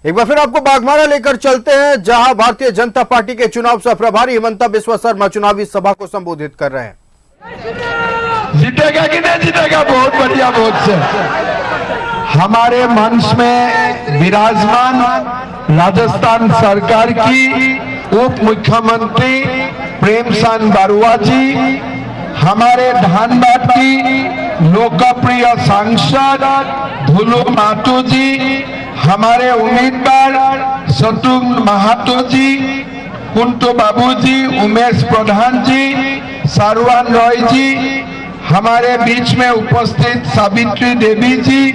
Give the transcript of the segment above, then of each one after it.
एक बार फिर आपको बागमारा लेकर चलते हैं, जहां भारतीय जनता पार्टी के चुनाव सह प्रभारी हिमंता बिस्वा शर्मा चुनावी सभा को संबोधित कर रहे हैं। जीतेगा कि नहीं जीतेगा? बहुत बढ़िया वोट से। हमारे मंच में विराजमान राजस्थान सरकार की उप मुख्यमंत्री प्रेमचंद बरुआ जी, हमारे धनबाद की लोकप्रिय सांसद धुलू महतो जी, हमारे उम्मीदवार शत्रुघ्न महतो जी, कुंटू बाबू जी, उमेश प्रधान जी, सरवान रॉय जी, हमारे बीच में उपस्थित सावित्री देवी जी,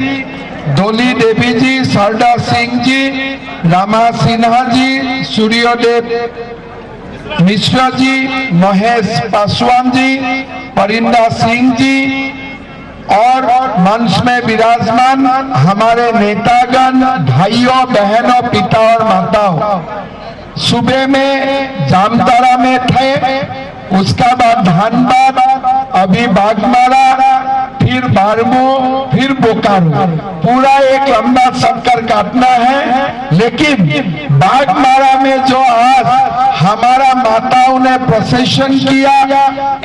डोली देवी जी, सरदार सिंह जी, रामा सिन्हा जी, सूर्यदेव मिश्रा जी, महेश पासवान जी, परिंदा सिंह जी और मंच में विराजमान हमारे नेतागण, भाइयों बहनों, पिता और माताओं। सुबह में जामताड़ा में थे, उसका बाद धनबाद, अभी बागमारा, फिर बारमू, फिर बोकारो, पूरा एक लंबा चक्कर काटना है। लेकिन बागमारा में जो आज हमारा माताओं ने प्रोसेशन किया,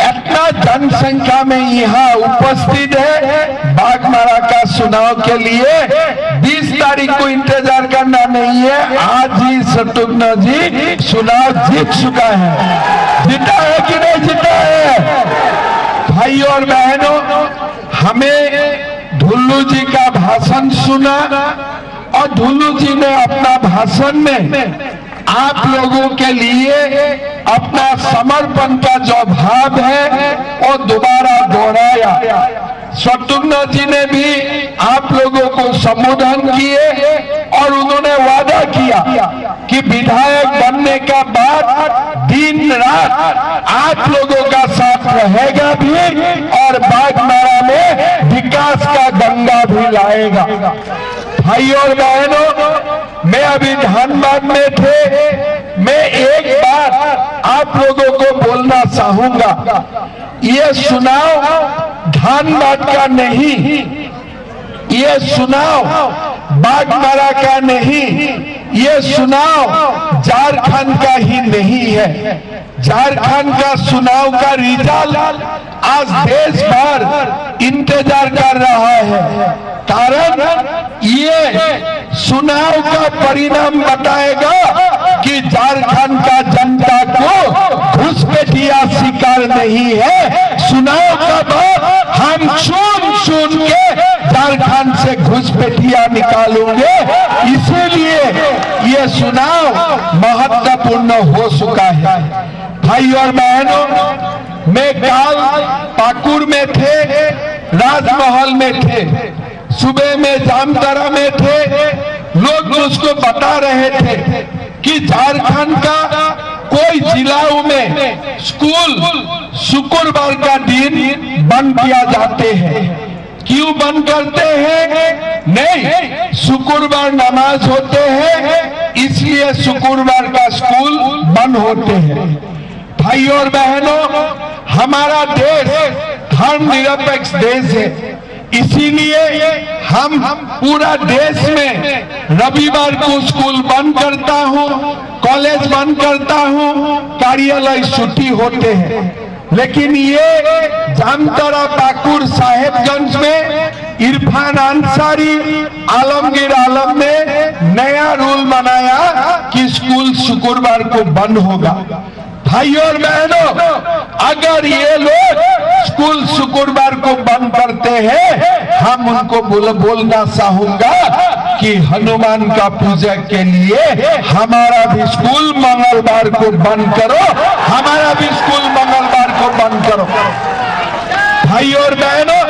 इतना जनसंख्या में यहाँ उपस्थित है, बागमारा का चुनाव के लिए 20 तारीख को इंतजार करना नहीं है। आज ही शत्रुघ्न जी चुनाव जीत चुका है। जीता है कि नहीं जीता है? भाई और बहनों, हमें धुल्लू जी का भाषण सुना और धुल्लू जी ने अपना भाषण में आप लोगों के लिए अपना समर्पण का जो भाव है वो दोबारा दोहराया। शत्रुघ्न जी ने भी आप लोगों को संबोधन किए और उन्होंने वादा किया कि विधायक बनने का बाद दिन रात आप लोगों का साथ रहेगा भी और बागमारा में विकास का गंगा भी लाएगा। भाई और बहनों, मैं अभी धनबाद में थे, मैं एक बात आप लोगों को बोलना चाहूंगा। ये चुनाव धनबाद का नहीं, ये चुनाव बागमारा का नहीं, ये चुनाव झारखंड का ही नहीं है। झारखंड का चुनाव का रिजल्ट आज देश भर इंतजार कर रहा है। कारण ये चुनाव का परिणाम बताएगा कि झारखंड का जनता को घुसपैठिया शिकार नहीं है। चुनाव का बाद हम चुन चुन के झारखंड से घुसपैठिया निकालेंगे। इसीलिए ये चुनाव महत्वपूर्ण हो चुका है। भाई और बहनों, मैं कल पाकुड़ में थे, राजमहल में थे, सुबह में जामताड़ा में थे। लोग मुझको बता रहे थे कि झारखंड का कोई जिलाओं में स्कूल शुक्रवार का दिन बंद किया जाते हैं। क्यों बंद करते हैं? नहीं, शुक्रवार नमाज होते हैं, इसलिए शुक्रवार का स्कूल बंद होते हैं। भाई और बहनों, हमारा देश धर्मनिरपेक्ष देश है, इसीलिए हम पूरा देश में रविवार को स्कूल बंद करता हूँ, कॉलेज बंद करता हूँ, कार्यालय छुट्टी होते हैं। लेकिन ये जामताड़ा, पाकुड़, साहेबगंज में इरफान अंसारी, आलमगीर आलम ने नया रूल बनाया कि स्कूल शुक्रवार को बंद होगा। भाई और बहनों, अगर ये लोग स्कूल शुक्रवार को बंद करते हैं, हम उनको बोलना चाहूंगा कि हनुमान का पूजा के लिए हमारा भी स्कूल मंगलवार को बंद करो, हमारा भी स्कूल मंगलवार को बंद करो। भाई और बहनों,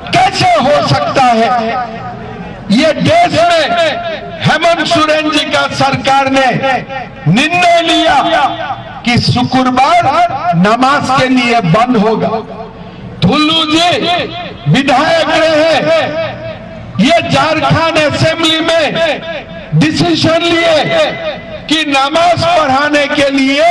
कैसे हो सकता है? ये देश में हेमंत सोरेन जी का सरकार ने निर्णय लिया कि शुक्रवार नमाज के लिए बंद होगा। धुल्लू जी विधायक रहे, ये झारखंड असेंबली में डिसीजन लिए कि नमाज पढ़ाने के लिए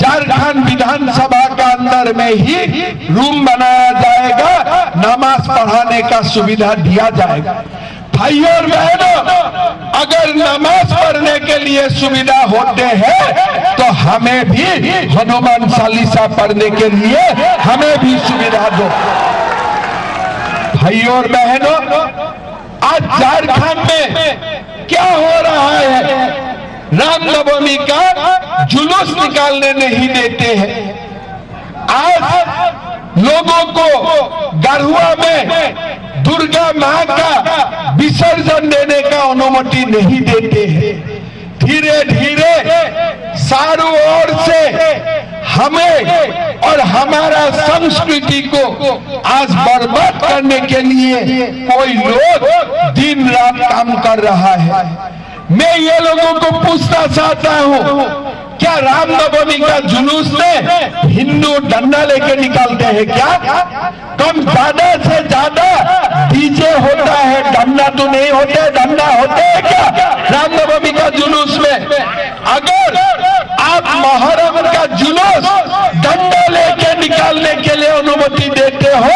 झारखंड विधानसभा का अंदर में ही रूम बनाया जाएगा, नमाज पढ़ाने का सुविधा दिया जाएगा। भाइयों और बहनों, अगर नमाज पढ़ने के लिए सुविधा होते हैं तो हमें भी हनुमान चालीसा पढ़ने के लिए हमें भी सुविधा दो। भाइयों और बहनों, आज झारखंड में क्या हो रहा है? रामनवमी का जुलूस निकालने नहीं देते हैं। आज लोगों को गढ़ुआ में दुर्गा मां का विसर्जन देने का अनुमति नहीं देते हैं। धीरे धीरे चारों ओर से हमें और हमारा संस्कृति को आज बर्बाद करने के लिए कोई लोग दिन रात काम कर रहा है। मैं ये लोगों को पूछना चाहता हूँ, क्या रामनवमी का जुलूस में हिंदू डंडा लेके निकालते हैं क्या? कम ज्यादा से ज्यादा डीजे होता है, डंडा तो नहीं होते। डंडा होते हैं क्या रामनवमी का जुलूस में? अगर आप मुहर्रम का जुलूस डंडा लेके निकालने के लिए अनुमति देते हो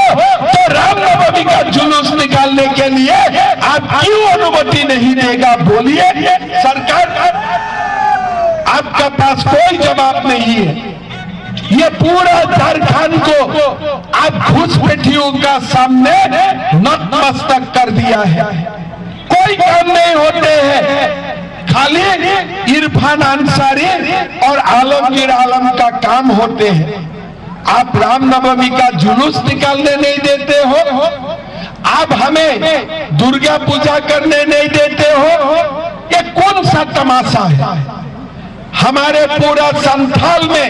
तो रामनवमी का जुलूस निकालने के लिए आप क्यों अनुमति नहीं देगा? बोलिए। सरकार, आपका पास कोई जवाब नहीं है। ये पूरा झारखंड को आप घुसपैठियों का सामने नतमस्तक कर दिया है। कोई काम नहीं होते हैं, खाली इरफान अंसारी और आलमगीर आलम का काम होते हैं। आप रामनवमी का जुलूस निकालने नहीं देते हो, आप हमें दुर्गा पूजा करने नहीं देते हो। ये कौन सा तमाशा है? हमारे पूरा संथाल में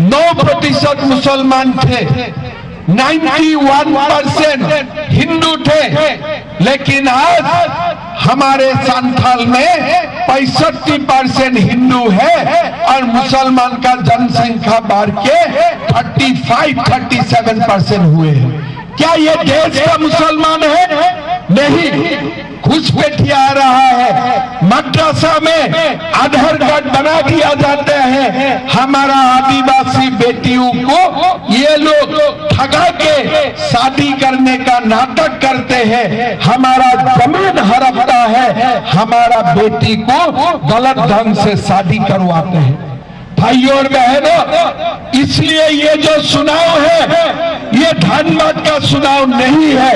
9% मुसलमान थे, 91% हिंदू थे, लेकिन आज हमारे संथाल में 65% हिंदू है और मुसलमान का जनसंख्या बढ़ के 35-37% हुए हैं। क्या ये देश का मुसलमान है? नहीं। घुसपैठिया आ रहा है। मद्रासा में आधार कार्ड बना दिया जाता है। हमारा आदिवासी बेटियों को ये लोग ठगा के शादी करने का नाटक करते हैं। हमारा जमीन हड़पता है, हमारा बेटी को गलत ढंग से शादी करवाते हैं। भाइयों और बहनों, इसलिए ये जो चुनाव है ये धनबाद का चुनाव नहीं है,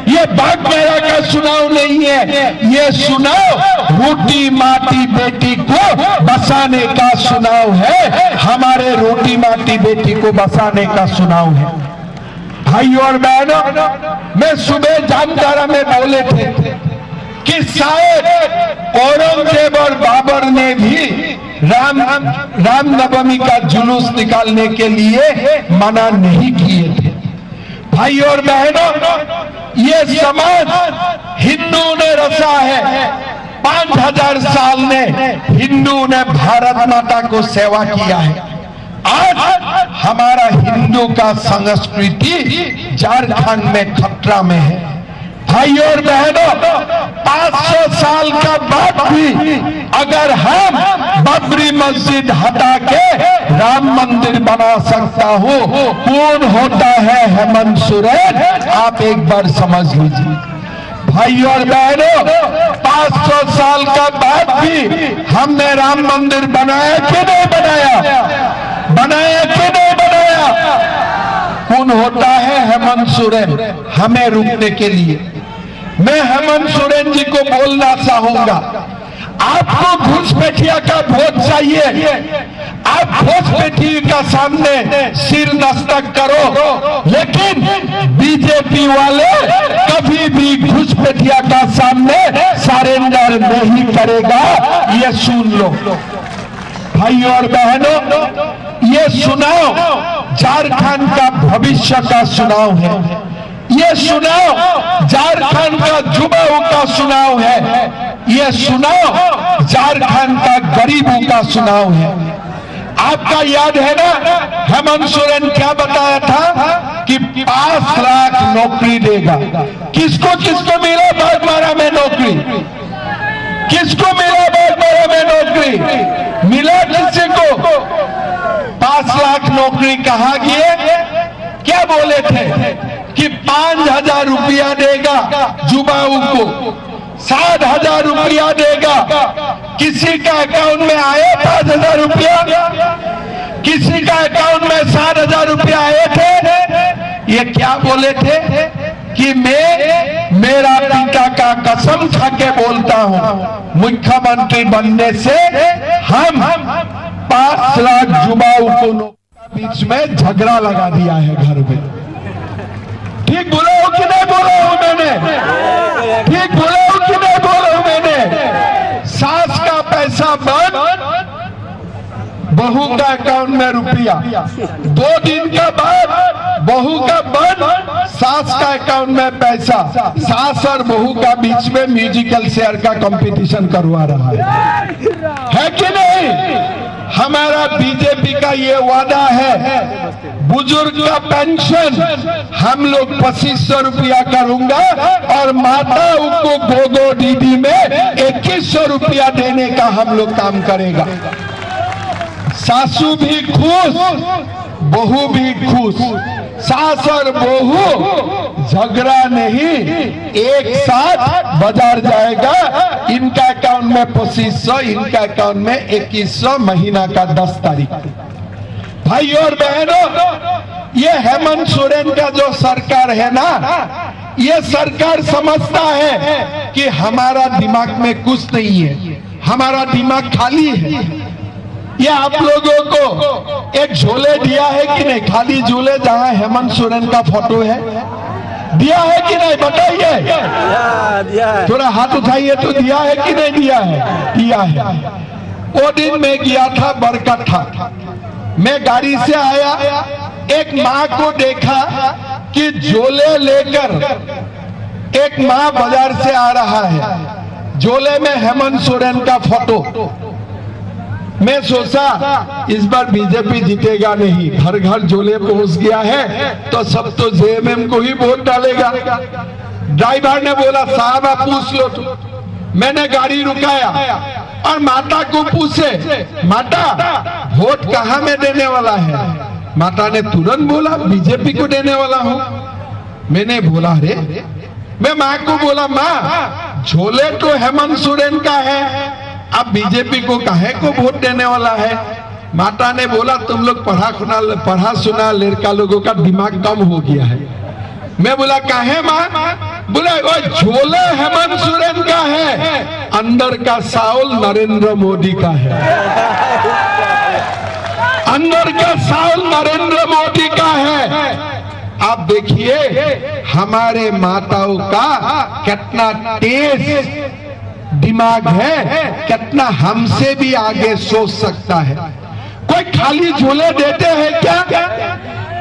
ये बागबारा का चुनाव नहीं है। ये चुनाव रोटी माटी बेटी को बसाने का चुनाव है। हमारे रोटी माटी बेटी को बसाने का चुनाव है। भाइयों और बहनों, मैं सुबह जामताड़ा में बोले थे कि शायद औरंगजेब और बाबर ने भी रामनवमी का जुलूस निकालने के लिए मना नहीं किए थे। भाइयों और बहनों, ये समाज हिंदू ने रचा है। 5000 साल ने हिंदू ने भारत माता को सेवा किया है। आज हमारा हिंदू का संस्कृति झारखंड में खतरा में है। भाइयों और बहनों, 500 साल का बाद भी अगर हम बाबरी मस्जिद हटा के राम मंदिर बना सकता हो, कौन होता है हेमंत सोरेन? आप एक बार समझ लीजिए। भाइयों और बहनों, 500 साल का बाद भी हमने राम मंदिर बनाया कि नहीं बनाया? बनाया कि नहीं बनाया? कौन होता है हेमंत सोरेन हमें रुकने के लिए? मैं हेमंत सोरेन जी को बोलना चाहूंगा, आपको घुसपैठिया का वोट चाहिए। आप घुसपैठी का सामने सिर नस्तक करो, लेकिन बीजेपी वाले कभी भी घुसपैठिया का सामने सरेंडर नहीं करेगा। ये सुन लो। भाइयों और बहनों, ये चुनाव झारखंड का भविष्य का चुनाव है। ये चुनाव झारखंड का युवाओं का चुनाव है। ये चुनाव झारखंड का गरीबों का चुनाव है। आपका याद है ना, हेमंत सोरेन क्या बताया था कि 5 लाख नौकरी देगा। किसको किसको मिला बागबारा में नौकरी? किसको मिला बागबारा में नौकरी? मिला किसी को? 5 लाख नौकरी कहा गया? क्या बोले थे कि 5000 रुपया देगा युवाओं को। 7,000 रुपया देगा। किसी का अकाउंट में आए 5,000 रुपया, किसी का अकाउंट में 7,000 रुपया आए थे। ये क्या बोले थे कि मैं मेरा पिता का कसम खा के बोलता हूं, मुख्यमंत्री बनने से हम 5 लाख युवाओं को बीच में झगड़ा लगा दिया है घर में। ठीक बोला हो कि नहीं बोला हूं मैंने? ठीक बोला हो कि नहीं बोला हूं मैंने? सास का पैसा बंद, बहू का अकाउंट में रुपया। 2 दिन के बाद बहू का बंद, सास का अकाउंट में पैसा। सास और बहू का बीच में म्यूजिकल चेयर का कंपटीशन करवा रहा है कि नहीं? हमारा बीजेपी का ये वादा है, बुजुर्ग का पेंशन हम लोग 2500 रुपया करूंगा और माताओं को गोगो दीदी में 2100 रुपया देने का हम लोग काम करेगा। सासू भी खुश, बहू भी खुश। सास और बहू झगड़ा नहीं, एक साथ बाजार जाएगा। इनका अकाउंट में 2500, इनका अकाउंट में 2100, महीना का 10 तारीख। भाई और बहनों, ये हेमंत सोरेन का जो सरकार है ना, ये सरकार समझता है कि हमारा दिमाग में कुछ नहीं है, हमारा दिमाग खाली है। ये आप लोगों को एक झोले दिया है कि नहीं? खाली झोले जहां हेमंत सोरेन का फोटो है, दिया है कि नहीं? बताइए, थोड़ा हाथ उठाइए तो दिया है कि नहीं दिया है? दिया है। वो दिन मैं गया था बरकट्ठा, मैं गाड़ी से आया, एक माँ को देखा कि झोले लेकर एक माँ बाजार से आ रहा है, झोले में हेमंत सोरेन का फोटो। मैं सोचा इस बार बीजेपी जीतेगा नहीं, घर घर झोले पहुंच गया है तो सब तो जेएमएम को ही वोट डालेगा। ड्राइवर ने बोला साहब आप पूछ लो तो। मैंने गाड़ी रुकाया और माता को पूछे, माता वोट कहाँ में देने वाला है? माता ने तुरंत बोला बीजेपी को देने वाला हूं। मैंने बोला रे, मैं माँ को बोला माँ झोले तो हेमंत सोरेन का है, अब बीजेपी को काहे को वोट देने वाला है? माता ने बोला तुम लोग पढ़ा सुना लड़का लोगों का दिमाग कम हो गया है। मैं बोला काहे माँ? बोला वो झोले हेमंत सोरेन का है, अंदर का साउल नरेंद्र मोदी का है। अंदर का साउल नरेंद्र मोदी का है। आप देखिए हमारे माताओं का कितना तेज दिमाग है, कितना हमसे भी आगे सोच सकता है। कोई खाली झोले देते हैं क्या?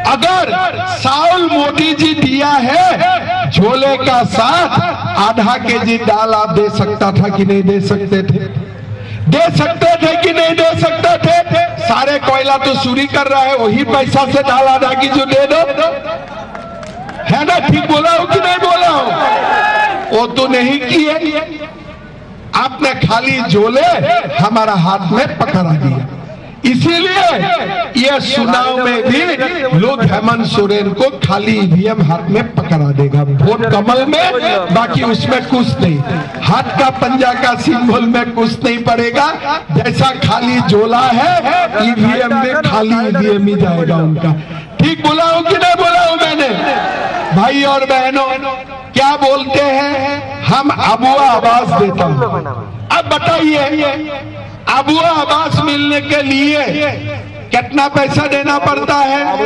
अगर साउल मोदी जी दिया है झोले का साथ, आधा केजी दाल आप दे सकता था कि नहीं दे सकते थे? दे सकते थे कि नहीं दे सकते थे? सारे कोयला तो चोरी कर रहा है, वही पैसा से दाल आधा केजी दे दो, है ना? ठीक बोला हो कि नहीं बोला हो? वो तो नहीं किए, आपने खाली झोले हमारा हाथ में पकड़ा दिया। इसीलिए ये चुनाव में भी लोग हेमंत सोरेन को खाली ईवीएम हाथ में पकड़ा देगा, वोट कमल में, बाकी उसमें कुछ नहीं, हाथ का पंजा का सिंबल में कुछ नहीं पड़ेगा। जैसा खाली झोला है ईवीएम में खाली ईवीएम ही जाएगा उनका। ठीक बोला हो कि नहीं बोला हो मैंने? भाई और बहनों, क्या बोलते हैं हम अबुआ आवास देता हूं। अब बताइए अबुआ आवास मिलने के लिए कितना पैसा देना पड़ता है?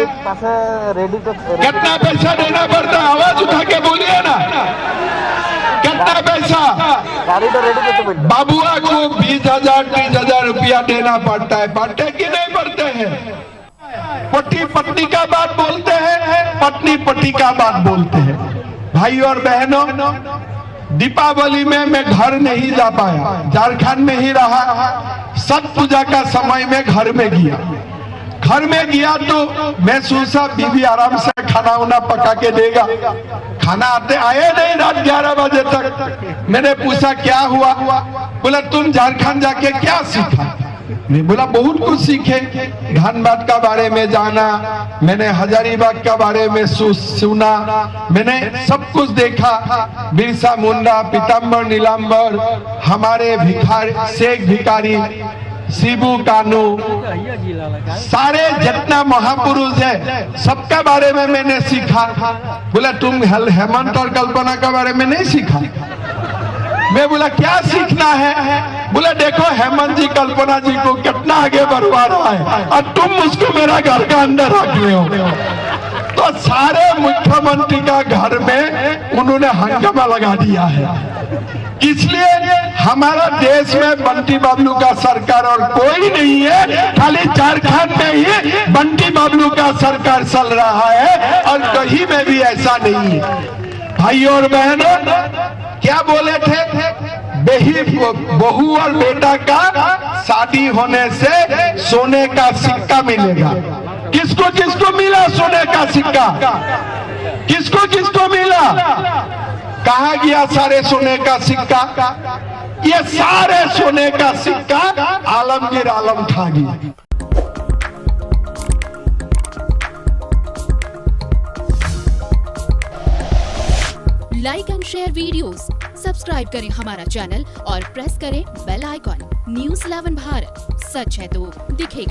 कितना पैसा देना पड़ता है? आवाज उठा के बोलिए ना, कितना पैसा? बाबुआ को 20,000 रुपया देना पड़ता है। पड़ते कि नहीं पड़ते हैं? पति पत्नी का बात बोलते हैं, पत्नी पति का बात बोलते हैं। भाई और बहनों, दीपावली में मैं घर नहीं जा पाया, झारखंड में ही रहा। छठ पूजा का समय में घर में गया। घर में गया तो मैं सोचा बीवी आराम से खाना उना पका के देगा। खाना आए नहीं रात 11 बजे तक। मैंने पूछा क्या हुआ? बोला तुम झारखंड जाके क्या सीखा? मैं बोला बहुत कुछ सीखे, धनबाद का बारे में जाना, मैंने हजारीबाग का बारे में सुना, मैंने सब कुछ देखा। बिरसा मुंडा, पीताम्बर नीलांबर, हमारे भिखारी, शेख भिखारी, शिबू कानू, सारे जितना महापुरुष है सबका बारे में मैंने सीखा। बोला तुम हेमंत और कल्पना के बारे में नहीं सीखा? मैं बोला क्या सीखना है? बोला देखो हेमंत जी कल्पना जी को कितना आगे बढ़वा रहा है और तुम उसको मेरा घर का अंदर रख रहे हो। तो सारे मुख्यमंत्री का घर में उन्होंने हंगामा लगा दिया है। इसलिए हमारा देश में बंटी बाबलू का सरकार और कोई नहीं है, खाली झारखंड में ही बंटी बाबलू का सरकार चल रहा है और कहीं में भी ऐसा नहीं है। भाइयों और बहनों, क्या बोले थे? बहू और बेटा का शादी होने से सोने का सिक्का मिलेगा। किसको किसको मिला सोने का सिक्का? किसको किसको मिला? कहा गया सारे सोने का सिक्का? ये सारे सोने का सिक्का आलमगीर आलम खा गया। Like and share videos, subscribe करें हमारा चैनल और प्रेस करें बेल आइकॉन। न्यूज़ 11 भारत, सच है तो दिखेगा।